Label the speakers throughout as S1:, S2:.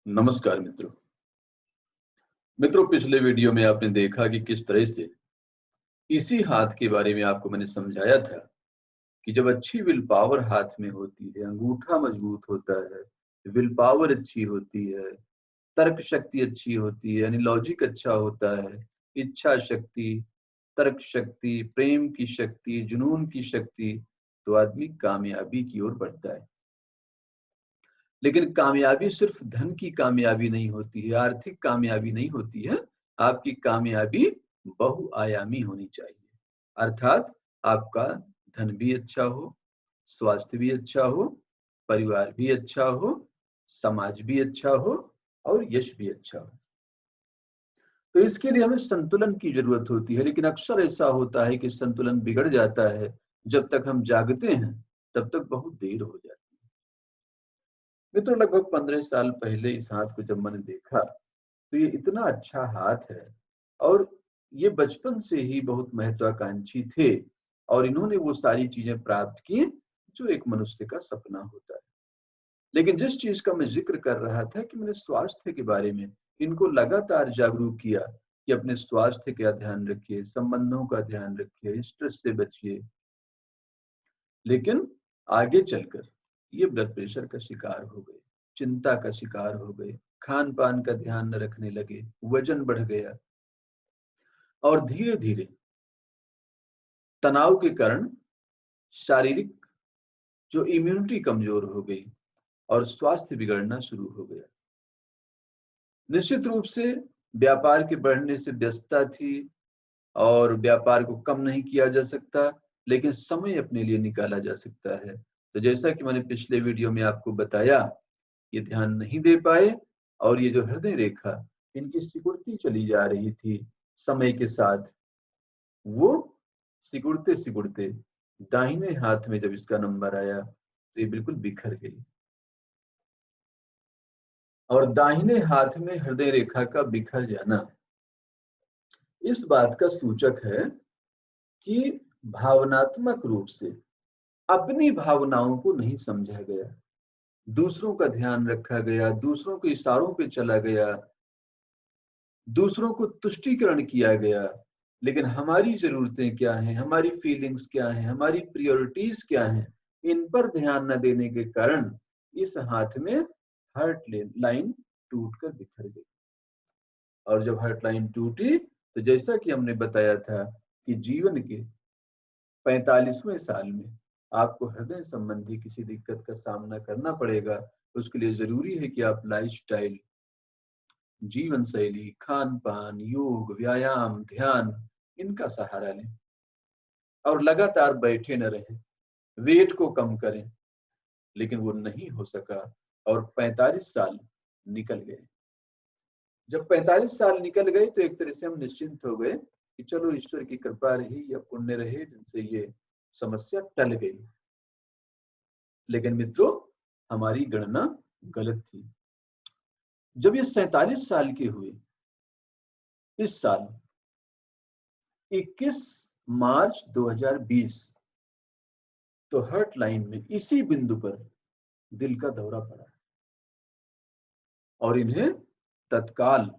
S1: नमस्कार मित्रों पिछले वीडियो में आपने देखा कि किस तरह से इसी हाथ के बारे में आपको मैंने समझाया था कि जब अच्छी विल पावर हाथ में होती है, अंगूठा मजबूत होता है, विल पावर अच्छी होती है, तर्क शक्ति अच्छी होती है, यानी लॉजिक अच्छा होता है, इच्छा शक्ति, तर्क शक्ति, प्रेम की शक्ति, जुनून की शक्ति, तो आदमी कामयाबी की ओर बढ़ता है। लेकिन कामयाबी सिर्फ धन की कामयाबी नहीं होती है, आर्थिक कामयाबी नहीं होती है। आपकी कामयाबी बहुआयामी होनी चाहिए। अर्थात आपका धन भी अच्छा हो, स्वास्थ्य भी अच्छा हो, परिवार भी अच्छा हो, समाज भी अच्छा हो और यश भी अच्छा हो। तो इसके लिए हमें संतुलन की जरूरत होती है, लेकिन अक्सर ऐसा होता है कि संतुलन बिगड़ जाता है। जब तक हम जागते हैं तब तक बहुत देर हो जाती है। मित्रों, लगभग 15 साल पहले इस हाथ को जब मैंने देखा तो ये इतना अच्छा हाथ है और ये बचपन से ही बहुत महत्वाकांक्षी थे और इन्होंने वो सारी चीजें प्राप्त की जो एक मनुष्य का सपना होता है। लेकिन जिस चीज का मैं जिक्र कर रहा था कि मैंने स्वास्थ्य के बारे में इनको लगातार जागरूक किया कि अपने स्वास्थ्य का ध्यान रखिए, संबंधों का ध्यान रखिए, स्ट्रेस से बचिए। लेकिन आगे चलकर ये ब्लड प्रेशर का शिकार हो गए, चिंता का शिकार हो गए, खान पान का ध्यान न रखने लगे, वजन बढ़ गया और धीरे धीरे तनाव के कारण शारीरिक जो इम्यूनिटी कमजोर हो गई और स्वास्थ्य बिगड़ना शुरू हो गया। निश्चित रूप से व्यापार के बढ़ने से व्यस्तता थी और व्यापार को कम नहीं किया जा सकता, लेकिन समय अपने लिए निकाला जा सकता है। तो जैसा कि मैंने पिछले वीडियो में आपको बताया, ये ध्यान नहीं दे पाए और ये जो हृदय रेखा इनकी सिकुड़ती चली जा रही थी समय के साथ, वो सिकुड़ते सिकुड़ते दाहिने हाथ में जब इसका नंबर आया तो ये बिल्कुल बिखर गई। और दाहिने हाथ में हृदय रेखा का बिखर जाना इस बात का सूचक है कि भावनात्मक रूप से अपनी भावनाओं को नहीं समझा गया, दूसरों का ध्यान रखा गया, दूसरों के इशारों पे चला गया, दूसरों को तुष्टीकरण किया गया। लेकिन हमारी जरूरतें क्या हैं, हमारी फीलिंग्स क्या हैं, हमारी प्रायोरिटीज क्या हैं, इन पर ध्यान न देने के कारण इस हाथ में हार्ट लाइन टूटकर बिखर गई। और जब हार्ट लाइन टूटी तो जैसा कि हमने बताया था कि जीवन के 45वें साल में आपको हृदय संबंधी किसी दिक्कत का सामना करना पड़ेगा। उसके लिए जरूरी है कि आप लाइफस्टाइल, जीवन शैली, खान पान, योग, व्यायाम, ध्यान, इनका सहारा लें और लगातार बैठे न रहें, वेट को कम करें। लेकिन वो नहीं हो सका और 45 साल निकल गए। जब 45 साल निकल गए तो एक तरह से हम निश्चिंत हो गए कि चलो ईश्वर की कृपा रही या पुण्य रहे जिनसे ये समस्या टल गई। लेकिन मित्रों, हमारी गणना गलत थी। जब ये 47 साल के हुए, इस साल 21 मार्च 2020, तो हार्ट लाइन में इसी बिंदु पर दिल का दौरा पड़ा और इन्हें तत्काल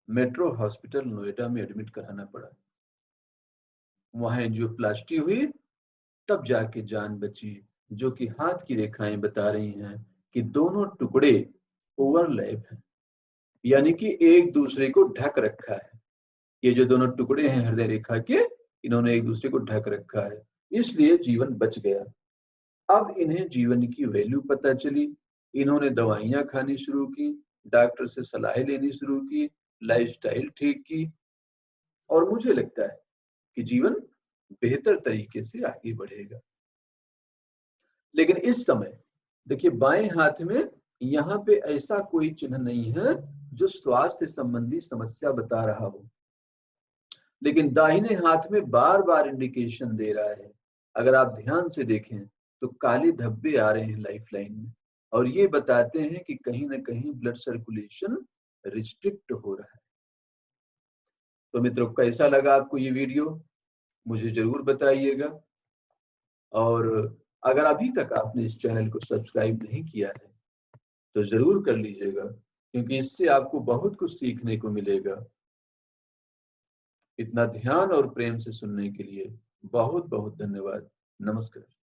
S1: मेट्रो हॉस्पिटल नोएडा में एडमिट कराना पड़ा। वहां एंजियोप्लास्टी हुई, तब जाके जान बची, जो कि हाथ की रेखाएं बता रही हैं कि दोनों टुकड़े ओवरलैप हैं, यानी कि एक दूसरे को ढक रखा है। ये जो दोनों टुकड़े हैं हृदय रेखा के, इन्होंने एक दूसरे को ढक रखा है, इसलिए जीवन बच गया। अब इन्हें जीवन की वैल्यू पता चली, इन्होंने दवाइयां खानी शुरू की, डॉक्टर से सलाह लेनी शुरू की, लाइफस्टाइल ठीक की और मुझे लगता है कि जीवन बेहतर तरीके से आगे बढ़ेगा। लेकिन इस समय देखिए, बाएं हाथ में यहाँ पे ऐसा कोई चिन्ह नहीं है जो स्वास्थ्य संबंधी समस्या बता रहा हो, लेकिन दाहिने हाथ में बार बार इंडिकेशन दे रहा है। अगर आप ध्यान से देखें तो काले धब्बे आ रहे हैं लाइफ लाइन में और ये बताते हैं कि कहीं ना कहीं ब्लड सर्कुलेशन रिस्ट्रिक्ट हो रहा है। तो मित्रों, कैसा लगा आपको ये वीडियो, मुझे जरूर बताइएगा। और अगर अभी तक आपने इस चैनल को सब्सक्राइब नहीं किया है तो जरूर कर लीजिएगा, क्योंकि इससे आपको बहुत कुछ सीखने को मिलेगा। इतना ध्यान और प्रेम से सुनने के लिए बहुत बहुत धन्यवाद। नमस्कार।